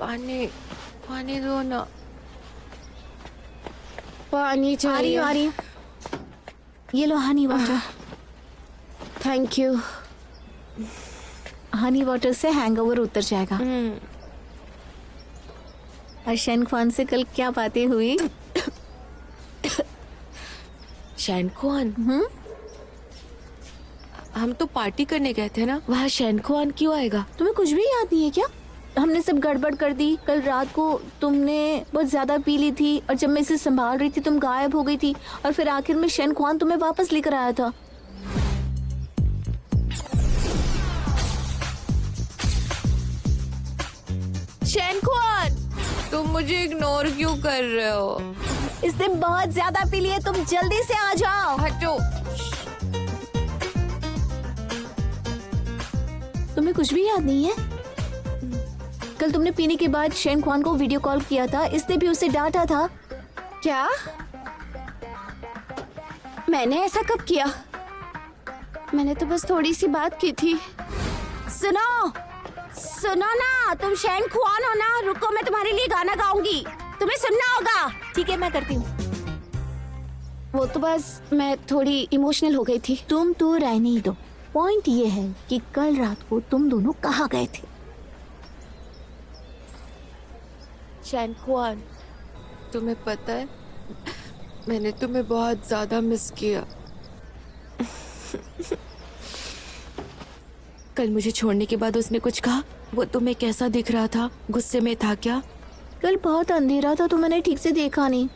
पानी पानी दो ना। पानी चाहिए। आ रही हूँ। ये लो honey water. Thank you. Honey water से हैंगओवर उतर जाएगा। और शैनख्वान से कल क्या बातें हुई? शैनख्वान? हम तो पार्टी करने गए थे ना, वहाँ शैनख्वान क्यों आएगा? तुम्हें कुछ भी याद नहीं है क्या? हमने सब गड़बड़ कर दी। कल रात को तुमने बहुत ज्यादा पी ली थी और जब मैं इसे संभाल रही थी तुम गायब हो गई थी और फिर आखिर में शैनख्वान तुम्हें वापस लेकर आया था। शैनख्वान, तुम मुझे इग्नोर क्यों कर रहे हो? इसने बहुत ज्यादा पी लिए, तुम जल्दी से आ जाओ। हटो। तुम्हें कुछ भी याद नहीं है? कल तुमने पीने के बाद शैनख्वान को वीडियो कॉल किया था, इसने भी उसे डांटा था। क्या? मैंने ऐसा कब किया? मैंने तो बस थोड़ी सी बात की थी। सुनो सुनो ना, तुम शैनख्वान हो ना? रुको, मैं तुम्हारे लिए गाना गाऊंगी, तुम्हें सुनना होगा। ठीक है, मैं करती हूँ। वो तो बस मैं थोड़ी इमोशनल हो गई थी। तुम तो रहने ही दो। पॉइंट ये है कि कल रात को तुम दोनों कहाँ गए थे? शैनख्वान, तुम्हें पता है मैंने तुम्हें बहुत ज्यादा मिस किया। कल मुझे छोड़ने के बाद उसने कुछ कहा? वो तुम्हें कैसा दिख रहा था? गुस्से में था क्या? कल बहुत अंधेरा था तो मैंने ठीक से देखा नहीं।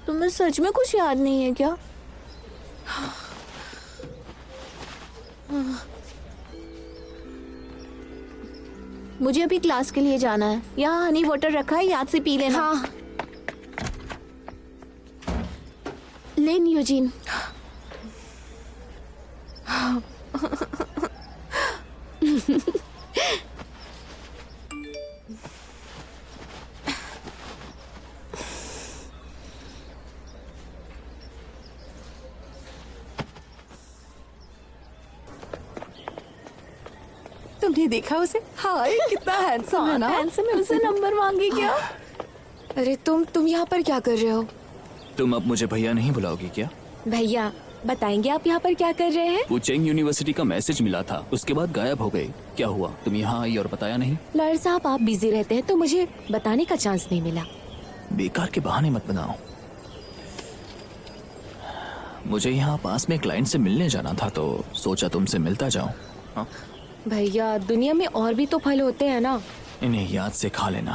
तुम्हें सच में कुछ याद नहीं है क्या? मुझे अभी क्लास के लिए जाना है। यहाँ हनी वाटर रखा है, याद से पी लेना। हाँ, लेन यूजीन। तुमने देखा उसे? हाय, कितना हैंडसम है ना? हैंडसम है, उसे नंबर मांगी क्या? अरे तुम यहाँ पर क्या कर रहे हो? तुम अब मुझे भैया नहीं बुलाओगी क्या? भैया, बताएंगे आप यहाँ पर क्या कर रहे हैं? पुचेंग यूनिवर्सिटी का मैसेज मिला था, उसके बाद गायब हो गए। क्या हुआ? तुम यहाँ आई और बताया नहीं? लॉयर साहब, आप बिजी रहते हैं तो मुझे बताने का चांस नहीं मिला। बेकार के बहाने मत बनाओ। मुझे यहाँ पास में क्लाइंट से मिलने जाना था तो सोचा तुमसे मिलता जाऊं। हाँ? भैया, दुनिया में और भी तो फल होते हैं ना। इन्हें याद से खा लेना।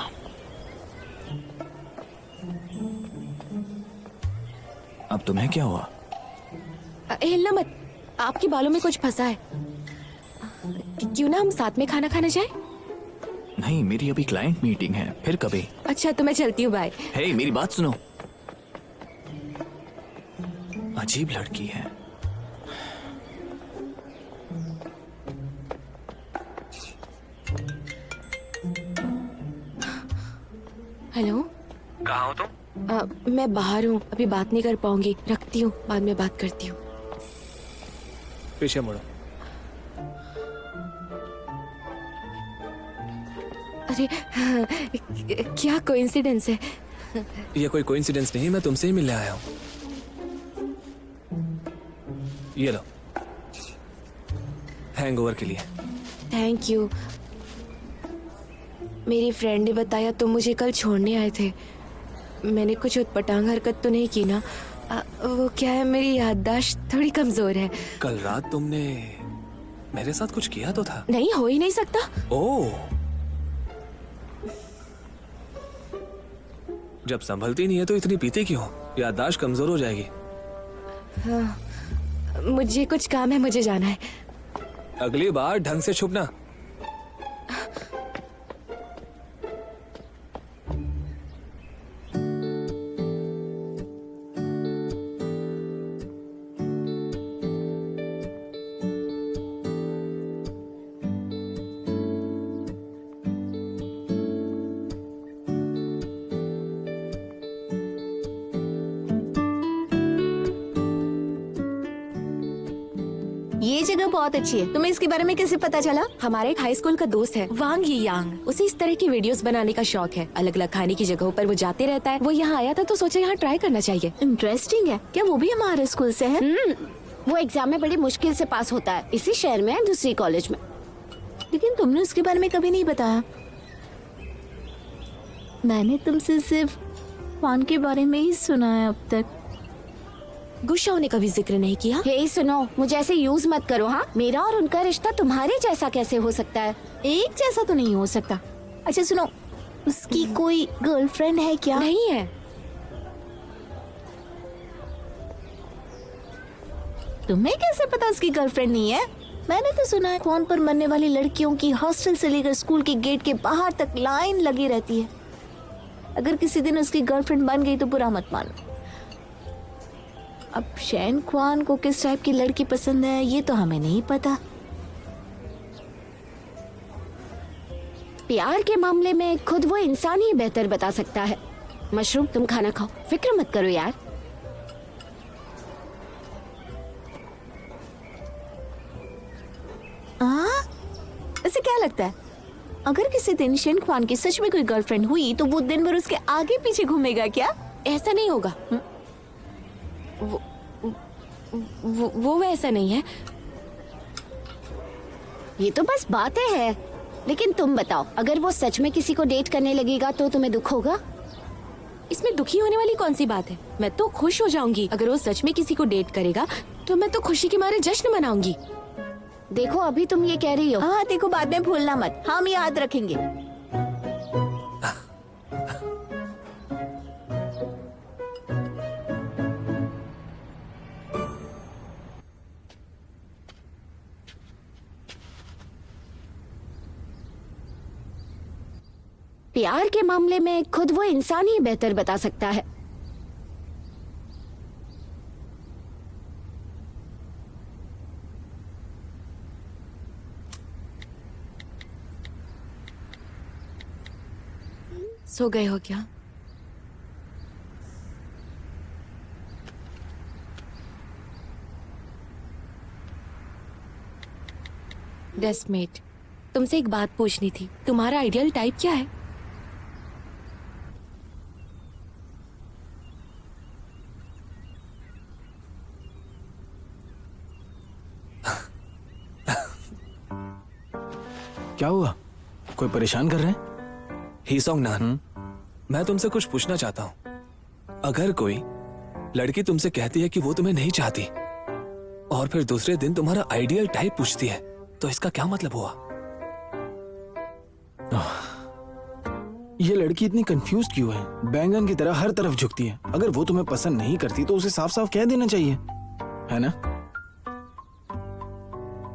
अब तुम्हें क्या हुआ? हिलना मत, आपके बालों में कुछ फंसा है। क्यों ना हम साथ में खाना खाने जाए? नहीं, मेरी अभी क्लाइंट मीटिंग है, फिर कभी। अच्छा, तो मैं चलती हूँ, बाय। हे, मेरी बात सुनो। अजीब लड़की है। हेलो, कहाँ हो तुम? मैं बाहर हूँ, अभी बात नहीं कर पाऊंगी। रखती हूँ, बाद में बात करती हूँ। पीछे मुड़ो। अरे क्या कोइंसिडेंस है। ये कोई कोइंसिडेंस नहीं, मैं तुमसे ही मिलने आया हूँ। ये लो, हैंगओवर के लिए। Thank you. मेरी फ्रेंड ने बताया तुम मुझे कल छोड़ने आए थे। मैंने कुछ उटपटांग हरकत तो नहीं की ना? वो क्या है, मेरी याददाश्त थोड़ी कमजोर है। कल रात तुमने मेरे साथ कुछ किया तो था? नहीं, हो ही नहीं सकता। ओह, जब संभलती नहीं है तो इतनी पीती क्यों? याददाश्त कमजोर हो जाएगी। मुझे कुछ काम है, मुझे जाना है। अगली बार ढंग से छुपना। जगह बहुत अच्छी है। तुम्हें इसके बारे में कैसे पता चला? हमारे एक हाई स्कूल का दोस्त है वांग ये यांग, उसे इस तरह की वीडियोस बनाने का शौक है। अलग अलग खाने की जगहों पर वो जाते रहता है। वो यहाँ आया था तो सोचा यहाँ ट्राई करना चाहिए। इंटरेस्टिंग है। क्या वो भी हमारे स्कूल से है? वो एग्जाम में बड़ी मुश्किल से पास होता है, इसी शहर में है, दूसरी कॉलेज में। लेकिन तुमने उसके बारे में कभी नहीं बताया। मैंने तुमसे सिर्फ वान के बारे में ही सुना है अब तक। गुस्सा ने कभी जिक्र नहीं किया। हे सुनो, मुझे ऐसे यूज मत करो। हाँ, मेरा और उनका रिश्ता तुम्हारे जैसा कैसे हो सकता है? एक जैसा तो नहीं हो सकता। अच्छा सुनो, उसकी कोई गर्लफ्रेंड है क्या? नहीं है। तुम्हें कैसे पता उसकी गर्लफ्रेंड नहीं है? मैंने तो सुना है फोन पर मरने वाली लड़कियों की हॉस्टल से लेकर स्कूल के गेट के बाहर तक लाइन लगी रहती है। अगर किसी दिन उसकी गर्लफ्रेंड बन गई तो बुरा मत मानो। अब शैन ख्वान को किस टाइप की लड़की पसंद है ये तो हमें नहीं पता। प्यार के मामले में खुद वो इंसान ही बेहतर बता सकता है। मशरूम, तुम खाना खाओ, फिक्र मत करो यार। ऐसे क्या लगता है, अगर किसी दिन शैन ख्वान की सच में कोई गर्लफ्रेंड हुई तो वो दिन भर उसके आगे पीछे घूमेगा क्या? ऐसा नहीं होगा। वो वैसा नहीं है। ये तो बस बातें हैं। लेकिन तुम बताओ, अगर वो सच में किसी को डेट करने लगेगा तो तुम्हें दुख होगा? इसमें दुखी होने वाली कौन सी बात है? मैं तो खुश हो जाऊंगी। अगर वो सच में किसी को डेट करेगा तो मैं तो खुशी के मारे जश्न मनाऊंगी। देखो, अभी तुम ये कह रही हो। हाँ देखो, बाद में भूलना मत, हम याद रखेंगे। प्यार के मामले में खुद वो इंसान ही बेहतर बता सकता है। सो गए हो क्या? डेस्कमेट, तुमसे एक बात पूछनी थी। तुम्हारा आइडियल टाइप क्या है? क्या हुआ? कोई परेशान कर रहे हैं? ही सॉन्ग नान, मैं तुमसे कुछ पूछना चाहता हूँ। अगर कोई लड़की तुमसे कहती है कि वो तुम्हें नहीं चाहती और फिर दूसरे दिन तुम्हारा आइडियल टाइप पूछती है तो इसका क्या मतलब हुआ? ये लड़की इतनी कंफ्यूज क्यों है? बैंगन की तरह हर तरफ झुकती है। अगर वो तुम्हें पसंद नहीं करती तो उसे साफ साफ कह देना चाहिए, है ना?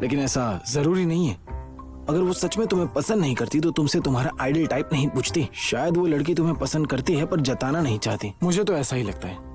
लेकिन ऐसा जरूरी नहीं है। अगर वो सच में तुम्हें पसंद नहीं करती तो तुमसे तुम्हारा आइडियल टाइप नहीं पूछती। शायद वो लड़की तुम्हें पसंद करती है पर जताना नहीं चाहती। मुझे तो ऐसा ही लगता है।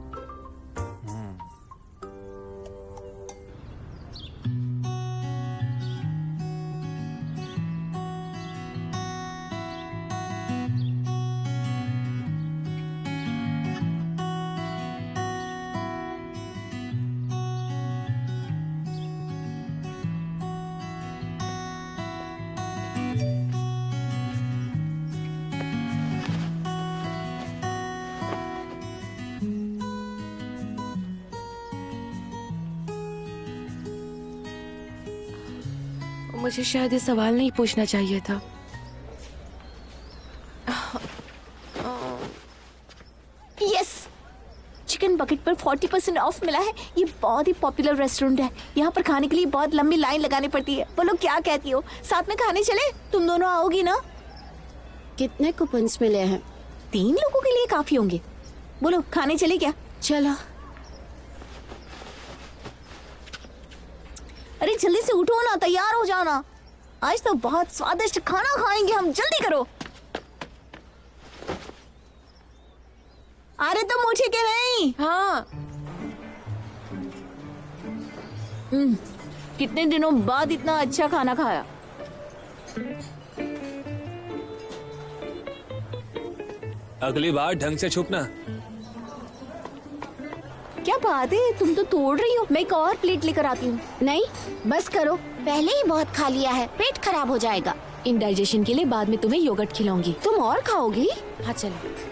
मुझे शायद ये सवाल नहीं पूछना चाहिए था। यस, चिकन बकेट पर 40% ऑफ मिला है। ये बहुत ही पॉपुलर रेस्टोरेंट है। यहाँ पर खाने के लिए बहुत लंबी लाइन लगानी पड़ती है। बोलो क्या कहती हो, साथ में खाने चले? तुम दोनों आओगी ना? कितने कूपन्स मिले हैं? 3 लोगों के लिए काफी होंगे। बोलो खाने चले क्या? चलो। अरे जल्दी से उठो ना, तैयार हो जाना। आज तो बहुत स्वादिष्ट खाना खाएंगे हम, जल्दी करो। अरे तुम उठे के नहीं? हाँ, कितने दिनों बाद इतना अच्छा खाना खाया। अगली बार ढंग से छुपना। क्या बात है, तुम तो तोड़ रही हो। मैं एक और प्लेट लेकर आती हूँ। नहीं, बस करो, पहले ही बहुत खा लिया है, पेट खराब हो जाएगा। इंडाइजेशन के लिए बाद में तुम्हें योगर्ट खिलाऊंगी। तुम और खाओगी? हाँ चलो।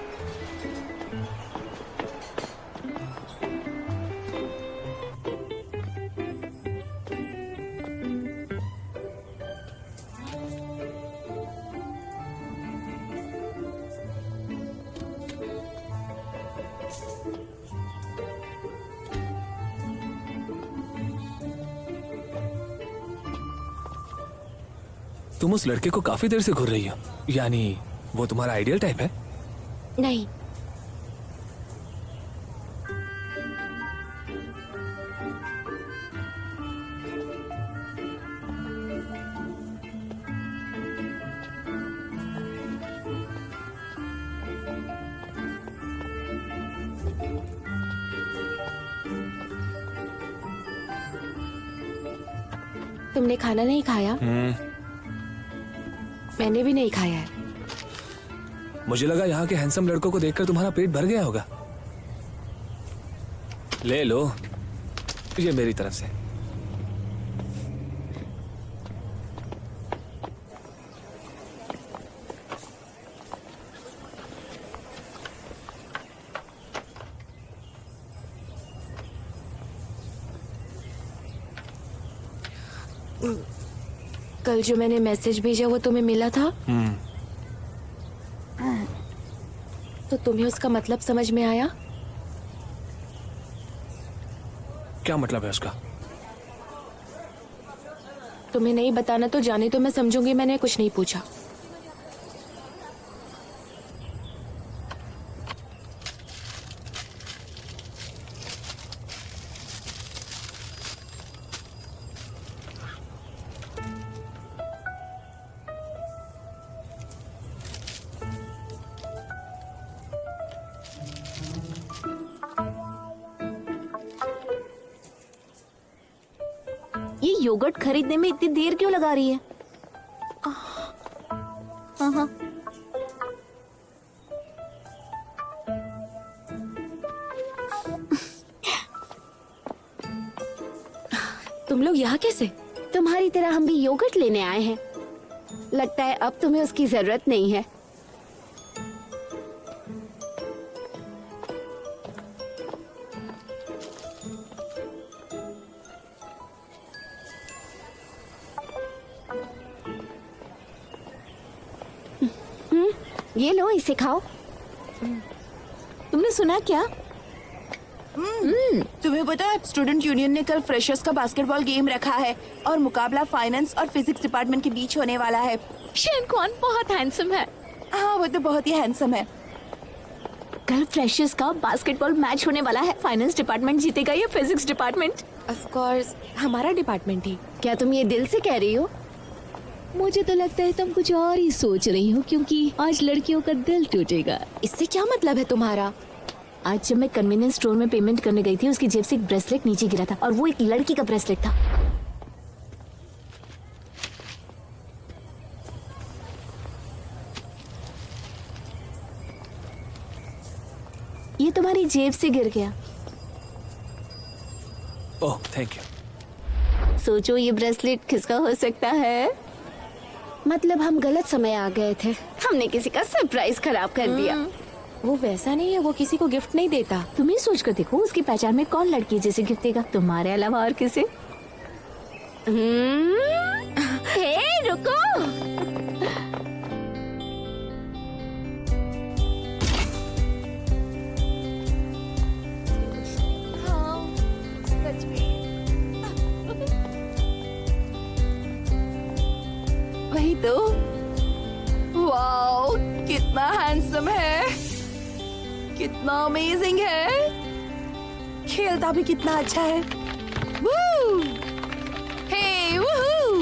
तुम उस लड़के को काफी देर से घूर रही हो, यानी वो तुम्हारा आइडियल टाइप है? नहीं, तुमने खाना नहीं खाया? मैंने भी नहीं खाया है। मुझे लगा यहाँ के हैंडसम लड़कों को देखकर तुम्हारा पेट भर गया होगा। ले लो, ये मेरी तरफ से। कल जो मैंने मैसेज भेजा वो तुम्हें मिला था? तो तुम्हें उसका मतलब समझ में आया? क्या मतलब है उसका? तुम्हें नहीं बताना तो जाने तो मैं समझूंगी मैंने कुछ नहीं पूछा। ये योगर्ट खरीदने में इतनी देर क्यों लगा रही है? हाँ हाँ। तुम लोग यहाँ कैसे? तुम्हारी तरह हम भी योगर्ट लेने आए हैं। लगता है अब तुम्हें उसकी जरूरत नहीं है। ये लो, इसे खाओ। तुमने सुना क्या? तुम्हें पता है स्टूडेंट यूनियन ने कल फ्रेशर्स का बास्केटबॉल गेम रखा है और मुकाबला फाइनेंस और फिजिक्स डिपार्टमेंट के बीच होने वाला है। शेन कौन बहुत हैंडसम है। हाँ, वो तो बहुत ही हैंडसम है। कल फ्रेशर्स का बास्केटबॉल मैच होने वाला है। फाइनेंस डिपार्टमेंट जीतेगा या फिजिक्स डिपार्टमेंट? ऑफ कोर्स हमारा डिपार्टमेंट ही। क्या तुम ये दिल से कह रही हो? मुझे तो लगता है तुम कुछ और ही सोच रही हो, क्योंकि आज लड़कियों का दिल टूटेगा। इससे क्या मतलब है तुम्हारा? आज जब मैं कन्वीनियंस स्टोर में पेमेंट करने गई थी, उसकी जेब से एक ब्रेसलेट नीचे गिरा था और वो एक लड़की का ब्रेसलेट था। ये तुम्हारी जेब से गिर गया। ओह, थैंक यू। सोचो ये ब्रेसलेट किसका हो सकता है? मतलब हम गलत समय आ गए थे। हमने किसी का सरप्राइज खराब कर दिया। वो वैसा नहीं है, वो किसी को गिफ्ट नहीं देता। तुम ही सोच कर देखो, उसकी पहचान में कौन लड़की है जिसे गिफ्ट देगा तुम्हारे अलावा और किसे? हे रुको, वही तो। वाओ, कितना हैंडसम है, कितना अमेजिंग है, खेलता भी कितना अच्छा है। वू! हे वूहू!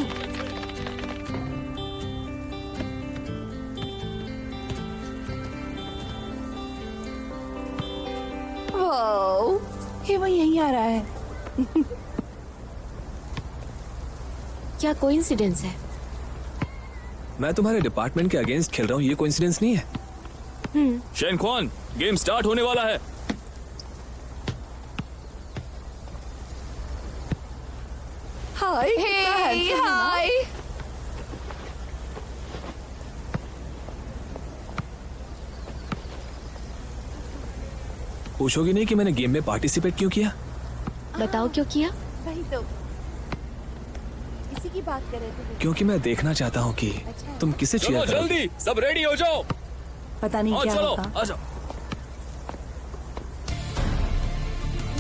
वाओ, हे वो यहीं आ रहा है। क्या कोइंसिडेंस है? मैं तुम्हारे डिपार्टमेंट के अगेंस्ट खेल रहा हूँ, ये कोइंसिडेंस नहीं है। शेन क्वान, गेम स्टार्ट होने वाला है। हाय कितना handsome है ना? हाय पूछोगी नहीं कि मैंने गेम में पार्टिसिपेट क्यों किया? बताओ क्यों किया? वही तो इसी की बात कर रहे थे। क्योंकि मैं देखना चाहता हूँ कि तुम किसे चीयर करोगे। जल्दी सब रेडी हो जाओ। पता नहीं क्या चलो होगा। आ जाओ।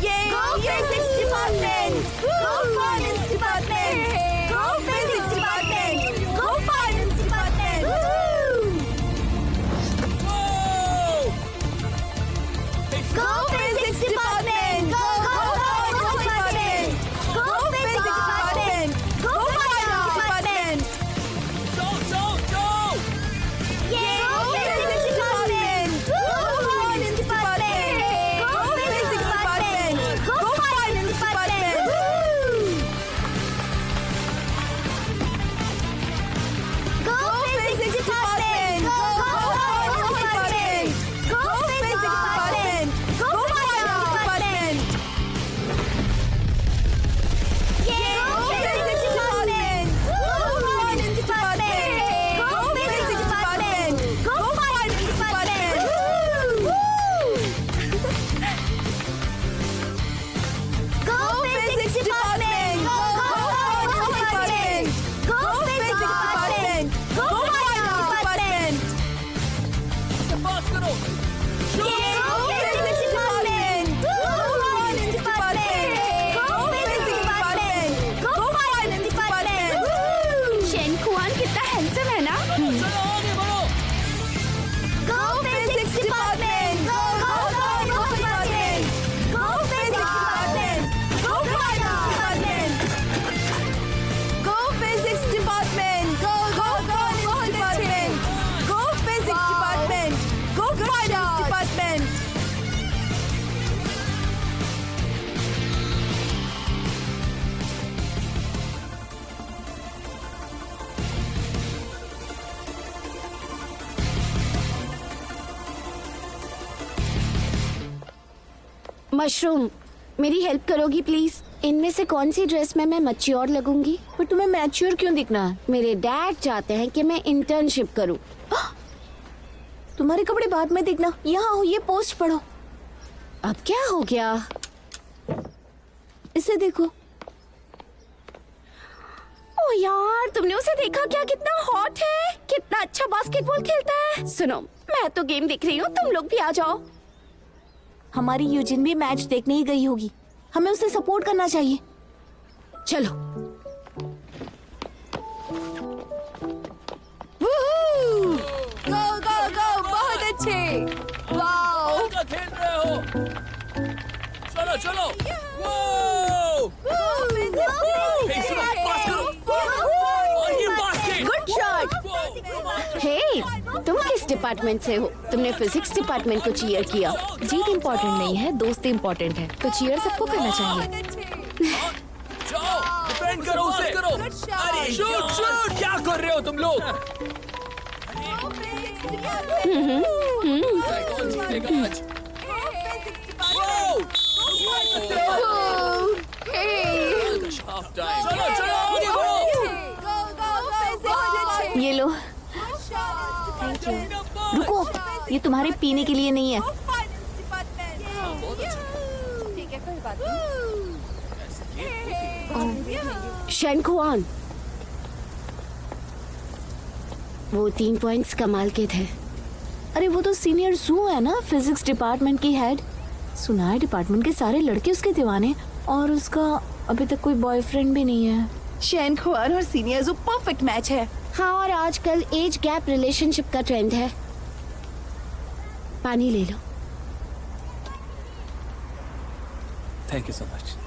ये physics department, go finance department, go physics department, go finance department. Go physics department, go finance department, go physics department, go finance department. जाओ जाओ जाओ। Go physics department, go finance department, go physics department, go finance department. Go physics department, go finance department, go physics department, go finance department. Go physics department, go finance department, go physics department, go finance department. Go physics department, go finance department, go physics department, go finance department. पास करो। Go physics department, go finance department, go physics department, go finance department. Shen Khuan कितना handsome है ना? चलो आगे बढ़ो। Go physics department, go finance department, go physics department, go finance department. Go physics department, go finance department, go physics department, go finance department. Mushroom मेरी help करोगी please? इनमें से कौन सी ड्रेस में मैं मैच्योर लगूंगी? पर तुम्हें मैच्योर क्यों दिखना है? मेरे डैड चाहते हैं कि मैं इंटर्नशिप करूं। तुम्हारे कपड़े बाद में दिखना। यहाँ हो, ये पोस्ट पढ़ो। अब क्या हो गया? इसे देखो। ओ यार, तुमने उसे देखा क्या? कितना हॉट है, कितना अच्छा बास्केटबॉल खेलता है। सुनो, मैं तो गेम देख रही हूँ, तुम लोग भी आ जाओ। हमारी यूजिन भी मैच देखने ही गई होगी, हमें उसे सपोर्ट करना चाहिए। चलो। Go, बहुत अच्छे। वाओ। क्या खेल रहे हो? चलो चलो। पास करो। और ये बास्केट। Good shot. हे, तुम किस डिपार्टमेंट से हो? तुमने फिजिक्स डिपार्टमेंट को चीयर किया। जीत इम्पोर्टेंट नहीं है, दोस्त इम्पोर्टेंट है, तो चीयर सबको करना चाहिए। जाओ डिफेंड करो उसे। अरे शूट शूट। क्या कर रहे हो तुम लोग? कौन जीतेगा आज? Half time. चलो चलो आगे बढ़ो। ये लो, रुको, ये तुम्हारे पीने के लिए नहीं है। ठीक है, कोई बात नहीं। शेन खुआन, वो 3 पॉइंट्स कमाल के थे। अरे वो तो सीनियर जू है ना, फिजिक्स डिपार्टमेंट की हेड। सुना है डिपार्टमेंट के सारे लड़के उसके दीवाने, और उसका अभी तक कोई बॉयफ्रेंड भी नहीं है। शेन खुआन और सीनियर जो परफेक्ट मैच है। हाँ, और आजकल एज गैप रिलेशनशिप का ट्रेंड है। पानी ले लो। Thank you so much.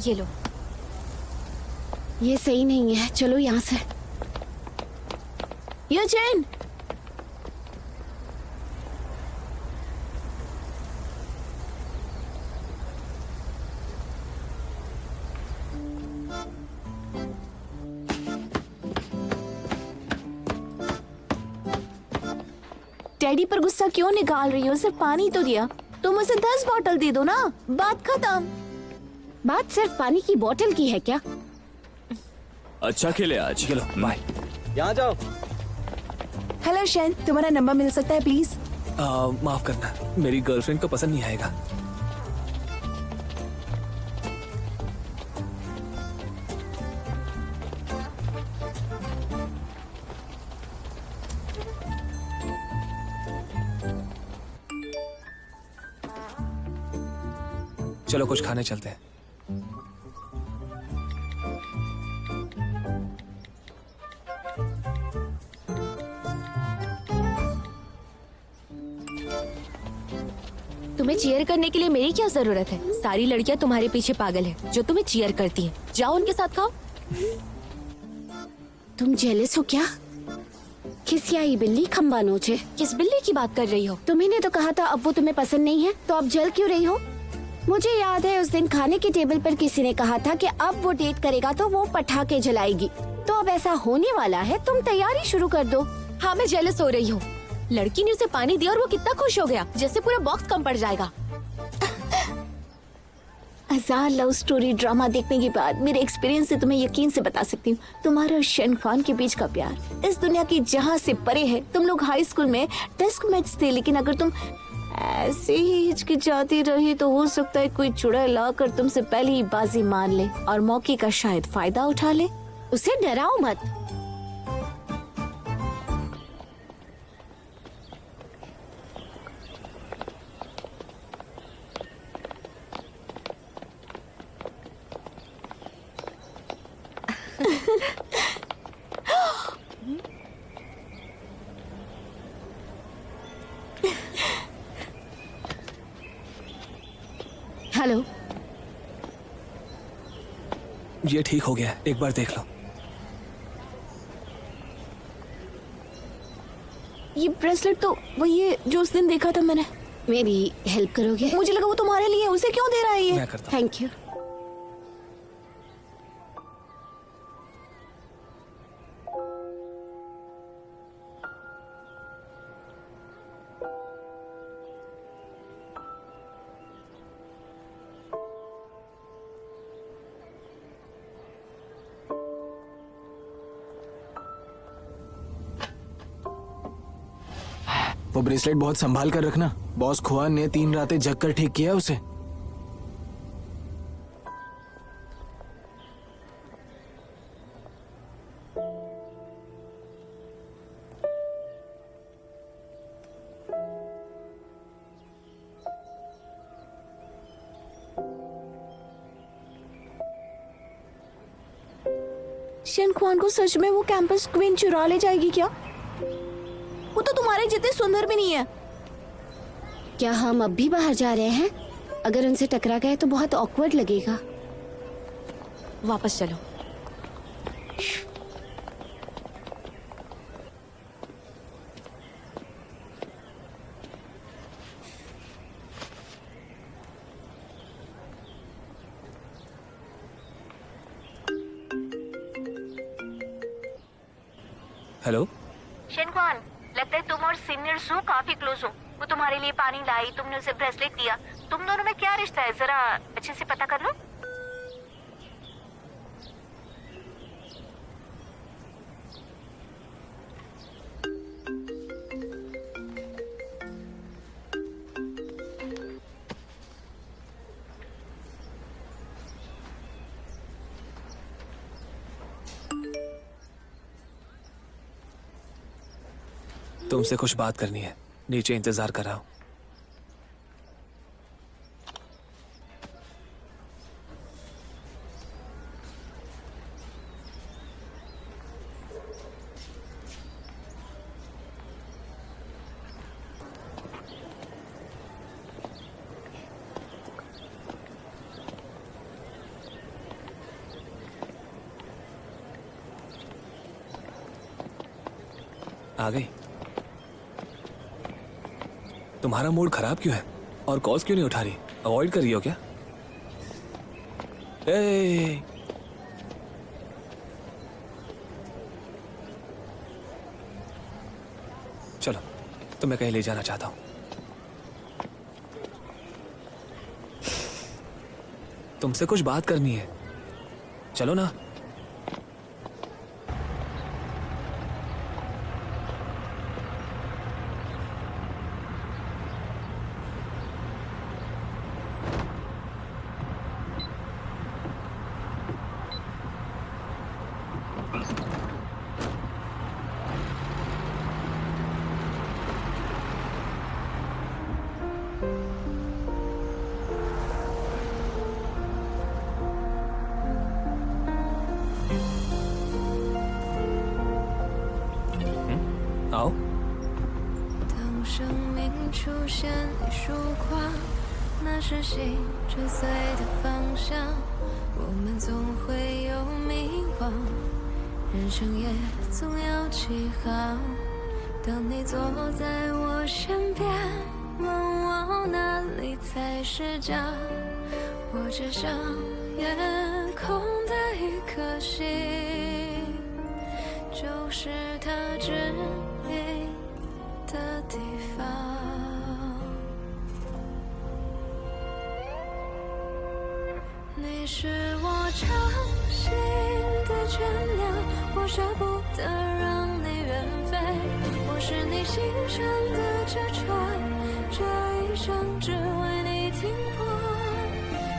ये लो। ये सही नहीं है, चलो यहाँ से। यूजिन, डैडी पर गुस्सा क्यों निकाल रही हो? सिर्फ पानी तो दिया, तुम उसे 10 बॉटल दे दो ना, बात खत्म। बात सिर्फ पानी की बोतल की है क्या? अच्छा खेले आज। चलो बाय। यहाँ जाओ। हेलो शैन, तुम्हारा नंबर मिल सकता है प्लीज? माफ करना, मेरी गर्लफ्रेंड को पसंद नहीं आएगा। चलो कुछ खाने चलते हैं। तुम्हें चीयर करने के लिए मेरी क्या जरूरत है? सारी लड़कियां तुम्हारे पीछे पागल है जो तुम्हें चीयर करती हैं। जाओ उनके साथ खाओ। तुम जेलस हो क्या? खिसियाई बिल्ली खंबा नोचे। किस बिल्ली की बात कर रही हो? तुम्ही ने तो कहा था अब वो तुम्हें पसंद नहीं है, तो अब जल क्यों रही हो? मुझे याद है उस दिन खाने की टेबल पर किसी ने कहा था कि अब वो डेट करेगा तो वो पटाखे जलाएगी। तो अब ऐसा होने वाला है, तुम तैयारी शुरू कर दो। हाँ, मैं जेलस हो रही हूँ। लड़की ने उसे पानी दिया और वो कितना खुश हो गया, जैसे पूरा बॉक्स कम पड़ जाएगा। 1000 लव स्टोरी ड्रामा देखने के बाद मेरे एक्सपीरियंस से तुम्हें यकीन से बता सकती हूँ, तुम्हारा और शेन खान के बीच का प्यार इस दुनिया की जहाँ से परे है। तुम लोग हाई स्कूल में डेस्क मेट्स थे, लेकिन अगर तुम ऐसे ही हिचकिचाती रही तो हो सकता है कोई चुड़ैल लाकर तुमसे पहले ही बाजी मार ले और मौके का शायद फायदा उठा ले। उसे डराओ मत। हेलो, ये ठीक हो गया, एक बार देख लो। ये ब्रेसलेट तो वही है जो उस दिन देखा था मैंने। मेरी हेल्प करोगे? मुझे लगा वो तुम्हारे लिए, उसे क्यों दे रहा है ये? मैं करता हूँ। Thank you. वो ब्रेसलेट बहुत संभाल कर रखना। बॉस खुआन ने 3 रातें जग कर ठीक किया उसे। शेन खान को सच में वो कैंपस क्वीन चुरा ले जाएगी क्या? वो तो तुम्हारे जितने सुंदर भी नहीं है। क्या हम अब भी बाहर जा रहे हैं? अगर उनसे टकरा गए तो बहुत ऑकवर्ड लगेगा। वापस चलो। हेलो शेनख्वान, लगता है तुम और सीनियर सू काफी क्लोज हो। वो तुम्हारे लिए पानी लाई, तुमने उसे ब्रेसलेट दिया। तुम दोनों में क्या रिश्ता है, जरा अच्छे से पता कर लो। तुमसे कुछ बात करनी है, नीचे इंतजार कर रहा हूं। आ गई। तुम्हारा मूड खराब क्यों है और कॉल्स क्यों नहीं उठा रही? अवॉइड कर रही हो क्या? ए, चलो, तुम्हें कहीं ले जाना चाहता हूं। तुमसे कुछ बात करनी है, चलो ना। आओ। 当生命出现一束光，那是心追随的方向。我们总会有迷惘，人生也总有起航。当你坐在我身边，问我哪里才是家，我只想夜空的一颗星，就是它指引的地方。你是我掌心的倦鸟，我舍不得让你远飞。我是你心上的纸船，这一生只为你停泊。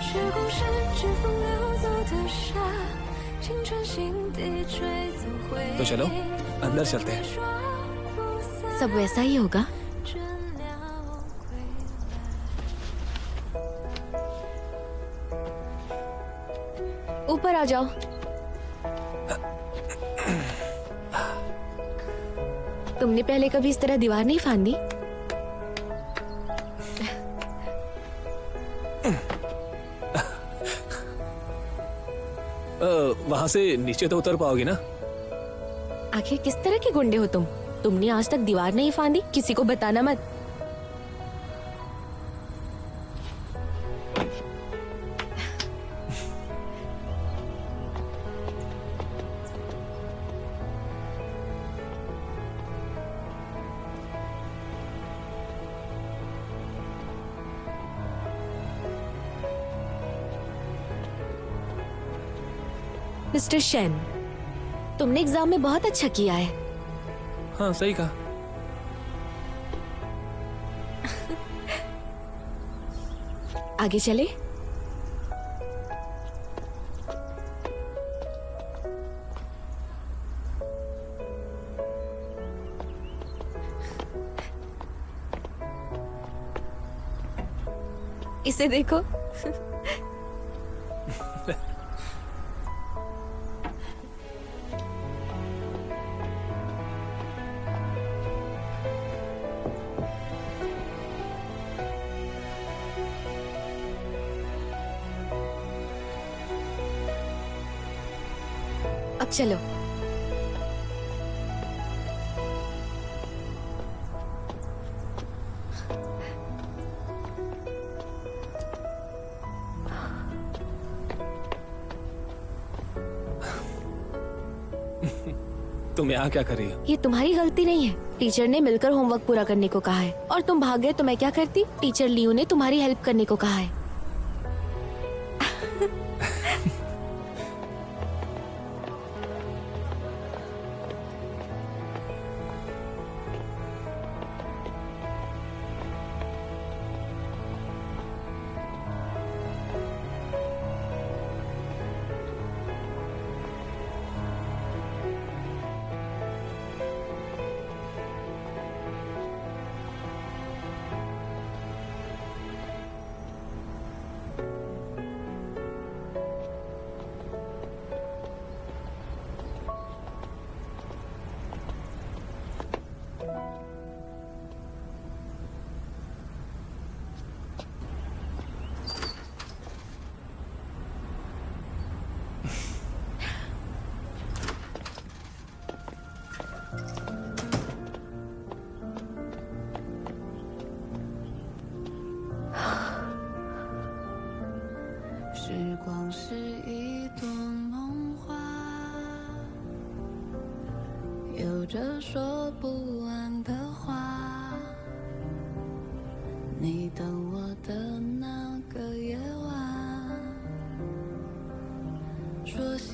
时光是指风流走的沙，青春心底吹走回忆。 तो चलो अंदर चलते हैं। सब वैसा ही होगा। ऊपर आ जाओ। तुमने पहले कभी इस तरह दीवार नहीं फांदी? वहां से नीचे तो उतर पाओगी ना? आखिर किस तरह के गुंडे हो तुम? तुमने आज तक दीवार नहीं फांदी? किसी को बताना मत। मिस्टर शेन, तुमने एग्जाम में बहुत अच्छा किया है। हाँ सही कहा। आगे चले? इसे देखो। अब चलो। तुम यहाँ क्या कर रही हो? ये तुम्हारी गलती नहीं है। टीचर ने मिलकर होमवर्क पूरा करने को कहा है और तुम भाग गए तो मैं क्या करती? टीचर लियो ने तुम्हारी हेल्प करने को कहा है।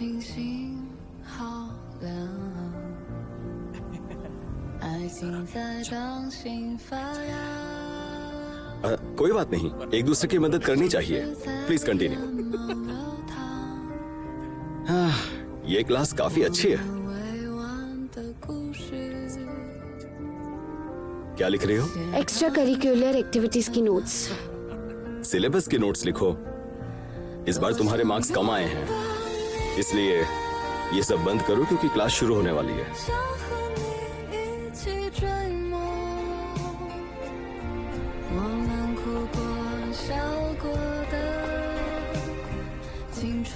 星星好亮，爱情在掌心发芽。 कोई बात नहीं, एक दूसरे की मदद करनी चाहिए। Please continue. ये क्लास काफी अच्छी है। क्या लिख रही हो? एक्स्ट्रा करिकुलर एक्टिविटीज की नोट्स। सिलेबस की नोट्स लिखो। इस बार तुम्हारे मार्क्स कम आए हैं, इसलिए ये सब बंद करो क्योंकि क्लास शुरू होने वाली है। 想和你一起追梦，我们哭过笑过的青春。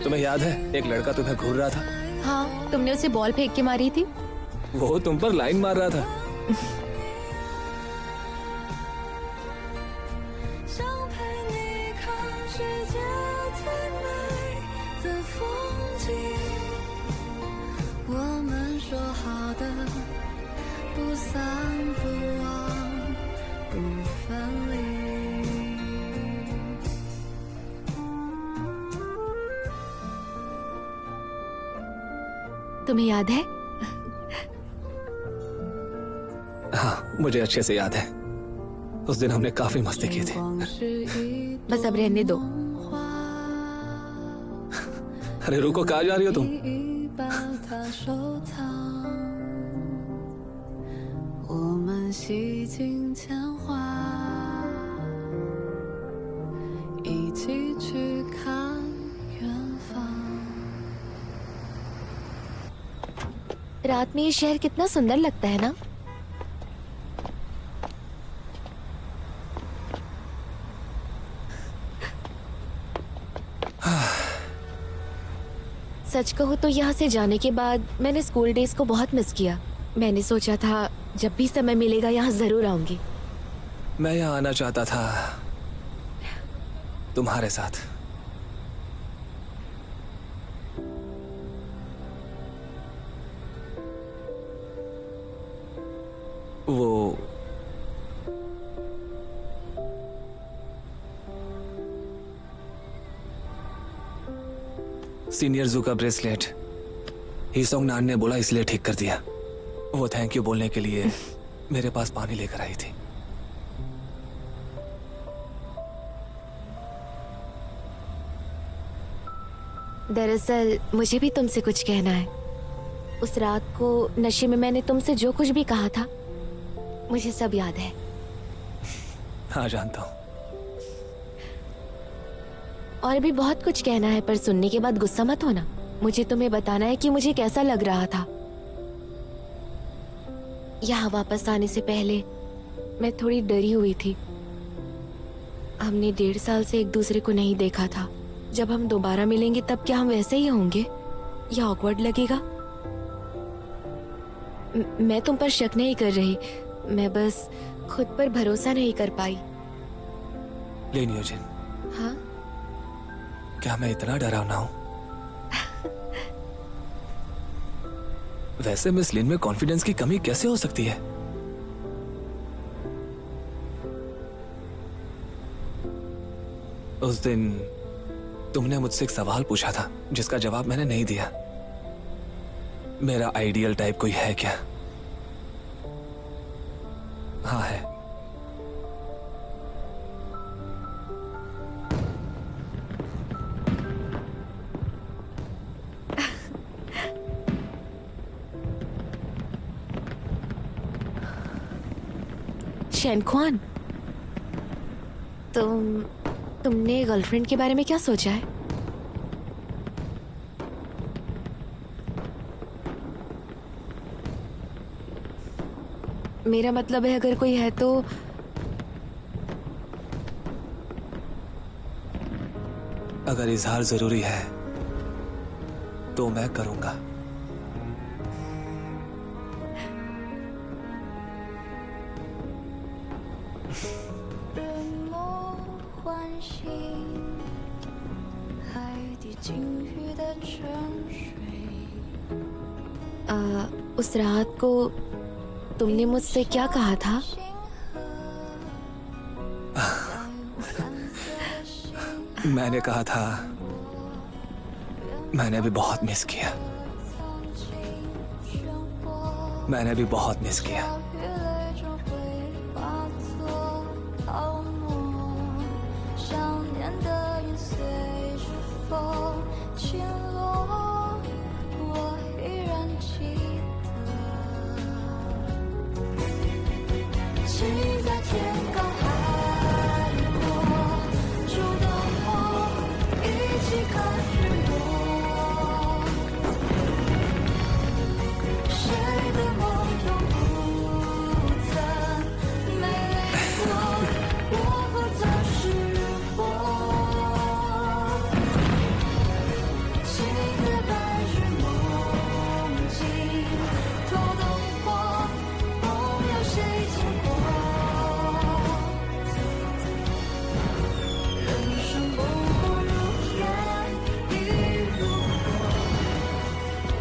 तुम्हें याद है एक लड़का तुम्हें घूर रहा था? हाँ, तुमने उसे बॉल फेंक के मारी थी। वो तुम पर लाइन मार रहा था। 想陪你看世界最美的风景，我们说好的不散不忘不分离。 तुम्हें याद है? हाँ, मुझे अच्छे से याद है। उस दिन हमने काफी मस्ती की थी। 光是一 बस अब रहने दो। 朵花， अरे रुको, कहाँ जा रही हो तुम? 已把它收藏。我们洗尽铅华，一起去看远方。 रात में ये शहर कितना सुंदर लगता है ना? सच कहूँ तो यहाँ से जाने के बाद मैंने स्कूल डेज को बहुत मिस किया। मैंने सोचा था जब भी समय मिलेगा यहाँ जरूर आऊंगी। मैं यहाँ आना चाहता था तुम्हारे साथ। वो सीनियर जू का ब्रेसलेट ही सॉन्ग नान ने बोला इसलिए ठीक कर दिया। वो थैंक यू बोलने के लिए मेरे पास पानी लेकर आई थी। दरअसल मुझे भी तुमसे कुछ कहना है। उस रात को नशे में मैंने तुमसे जो कुछ भी कहा था मुझे सब याद है। हाँ, जानता हूँ। और भी बहुत कुछ कहना है, पर सुनने के बाद गुस्सा मत होना। मुझे तुम्हें बताना है कि मुझे कैसा लग रहा था। यहाँ वापस आने से पहले मैं थोड़ी डरी हुई थी। हमने 1.5 साल से एक दूसरे को नहीं देखा था। जब हम दोबारा मिलेंगे तब क्या हम वैसे ही होंगे या ऑकवर्ड लगेगा? मैं तुम पर शक नहीं कर रही, मैं बस खुद पर भरोसा नहीं कर पाई। लेनी योजिन, हाँ, क्या मैं इतना डरावना हूँ? वैसे मिस लिन में कॉन्फिडेंस की कमी कैसे हो सकती है? उस दिन तुमने मुझसे एक सवाल पूछा था जिसका जवाब मैंने नहीं दिया। मेरा आइडियल टाइप कोई है क्या? हाँ, है। शैनख्वान, तुमने गर्लफ्रेंड के बारे में क्या सोचा है? मेरा मतलब है अगर कोई है तो अगर इजहार जरूरी है तो मैं करूंगा। उस रात को तुमने मुझसे क्या कहा था? मैंने कहा था मैंने भी बहुत मिस किया। मैंने भी बहुत मिस किया। 越累就会化作泡沫，想念的眼随着风倾落，我依然记得。请在天高海阔，触动我，一起看日落。谁的梦中不曾美丽过？我不曾失火。请在白日梦境透动我，梦有谁见过？人生不过如烟亦如火，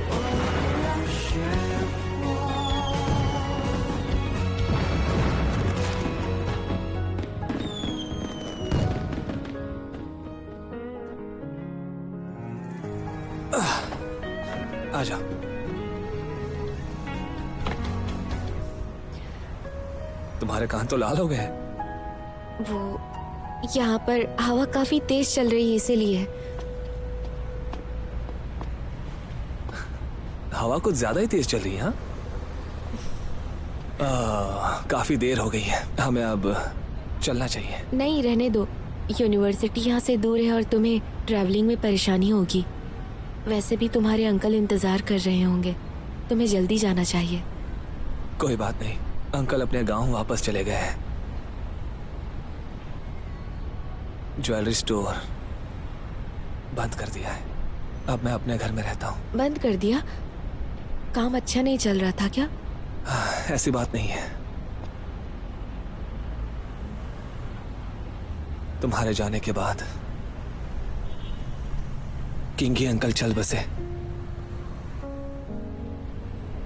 我不让失火。आ जाओ। तुम्हारे कान तो लाल हो गए हैं। वो यहाँ पर हवा काफी तेज चल रही है इसीलिए। हवा कुछ ज्यादा ही तेज चल रही है। हाँ, काफी देर हो गई है, हमें अब चलना चाहिए। नहीं, रहने दो। यूनिवर्सिटी यहाँ से दूर है और तुम्हें ट्रैवलिंग में परेशानी होगी। वैसे भी तुम्हारे अंकल इंतजार कर रहे होंगे। तुम्हें जल्दी जाना चाहिए। कोई बात नहीं, अंकल अपने गांव वापस चले गए हैं। ज्वेलरी स्टोर बंद कर दिया है। अब मैं अपने घर में रहता हूँ। बंद कर दिया? काम अच्छा नहीं चल रहा था क्या? ऐसी बात नहीं है। तुम्हारे जाने के बाद किंगी अंकल चल बसे।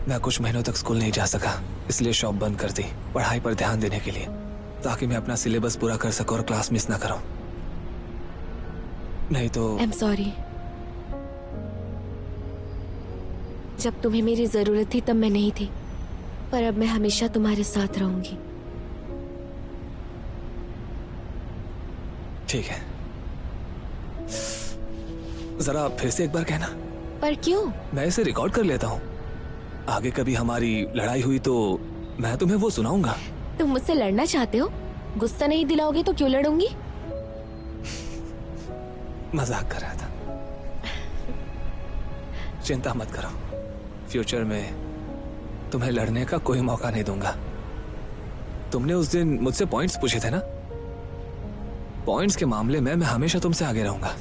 मैं कुछ महीनों तक स्कूल नहीं जा सका, इसलिए शॉप बंद कर दी पढ़ाई पर ध्यान देने के लिए, ताकि मैं अपना सिलेबस पूरा कर सकूं और क्लास मिस ना करूं। नहीं तो आई एम सॉरी। जब तुम्हें मेरी जरूरत थी तब मैं नहीं थी, पर अब मैं हमेशा तुम्हारे साथ रहूंगी। ठीक है, जरा फिर से एक बार कहना। पर क्यों? मैं इसे रिकॉर्ड कर लेता हूँ। आगे कभी हमारी लड़ाई हुई तो मैं तुम्हें वो सुनाऊंगा। तुम मुझसे लड़ना चाहते हो? गुस्सा नहीं दिलाओगे तो क्यों लड़ूंगी? मजाक कर रहा था। चिंता मत करो, फ्यूचर में तुम्हें लड़ने का कोई मौका नहीं दूंगा। तुमने उस दिन मुझसे पॉइंट्स पूछे थे ना? पॉइंट्स के मामले में मैं हमेशा तुमसे आगे रहूंगा,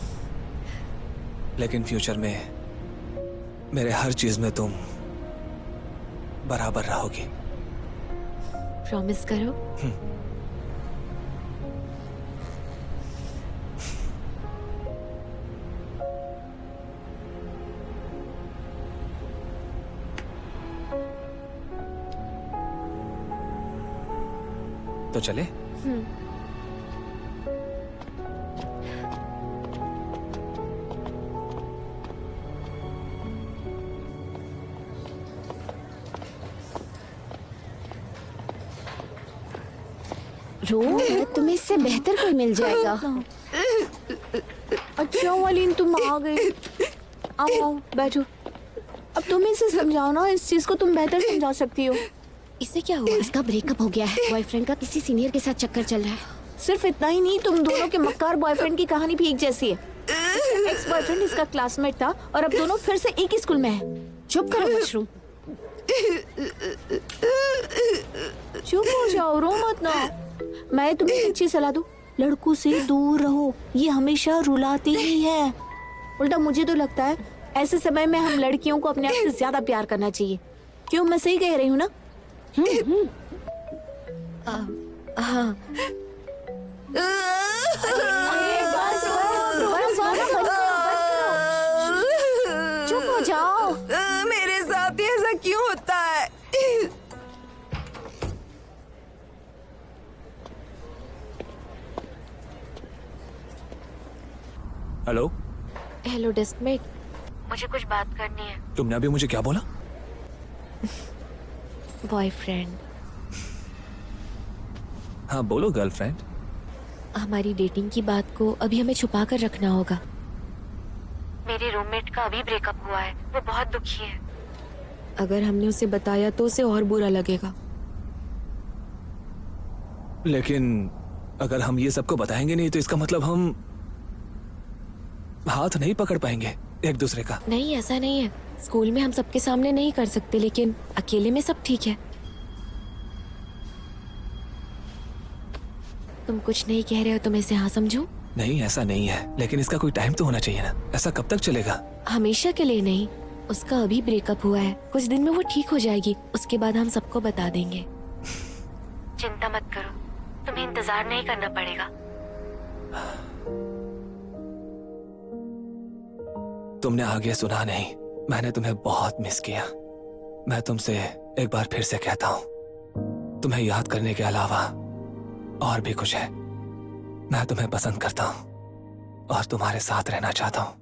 लेकिन फ्यूचर में मेरे हर चीज में तुम बराबर रहोगी। प्रॉमिस करो। तो चले? रोम, तुम्हें इससे बेहतर कोई मिल जाएगा। अच्छा वालीन, तुम आ गए। आओ आओ बैठो। अब तुम इसे समझाओ ना, इस चीज को तुम बेहतर समझा सकती हो। इससे क्या हुआ? इसका ब्रेकअप हो गया है। बॉयफ्रेंड का किसी सीनियर के साथ चक्कर चल रहा है। सिर्फ इतना ही नहीं, तुम दोनों के मक्कार बॉयफ्रेंड की कहानी भी एक जैसी है। एक्स बॉयफ्रेंड इसका क्लासमेट था और अब दोनों फिर से एक ही स्कूल में हैं। चुप करो मशरूम। चुप हो जाओ, रो मत ना। मैं तुम्हें एक चीज सलाह दूं, लड़कों से दूर रहो, ये हमेशा रुलाते ही है। उल्टा मुझे तो लगता है ऐसे समय में हम लड़कियों को अपने आप से ज्यादा प्यार करना चाहिए। क्यों, मैं सही कह रही हूँ ना? हाँ, चुप हो जाओ। मेरे साथ ऐसा क्यों होता है? Hello hello deskmate. मुझे कुछ बात करनी है। तुमने अभी मुझे क्या बोला? बॉयफ्रेंड। हाँ बोलो गर्लफ्रेंड। हमारी डेटिंग की बात को अभी हमें छुपा कर रखना होगा। मेरे रूममेट का अभी ब्रेकअप हुआ है, वो बहुत दुखी है। अगर हमने उसे बताया तो उसे और बुरा लगेगा। लेकिन अगर हम ये सबको बताएंगे नहीं तो इसका मतलब हम हाथ नहीं पकड़ पाएंगे एक दूसरे का। नहीं, ऐसा नहीं है। स्कूल में हम सबके सामने नहीं कर सकते, लेकिन अकेले में सब ठीक है। तुम कुछ नहीं कह रहे हो तो मैं इसे हाँ समझूं? नहीं ऐसा नहीं है, लेकिन इसका कोई टाइम तो होना चाहिए ना। ऐसा कब तक चलेगा? हमेशा के लिए नहीं। उसका अभी ब्रेकअप हुआ है, कुछ दिन में वो ठीक हो जाएगी। उसके बाद हम सबको बता देंगे। चिंता मत करो, तुम्हें इंतजार नहीं करना पड़ेगा। तुमने आगे सुना नहीं, मैंने तुम्हें बहुत मिस किया। मैं तुमसे एक बार फिर से कहता हूँ, तुम्हें याद करने के अलावा और भी कुछ है। मैं तुम्हें पसंद करता हूँ और तुम्हारे साथ रहना चाहता हूँ।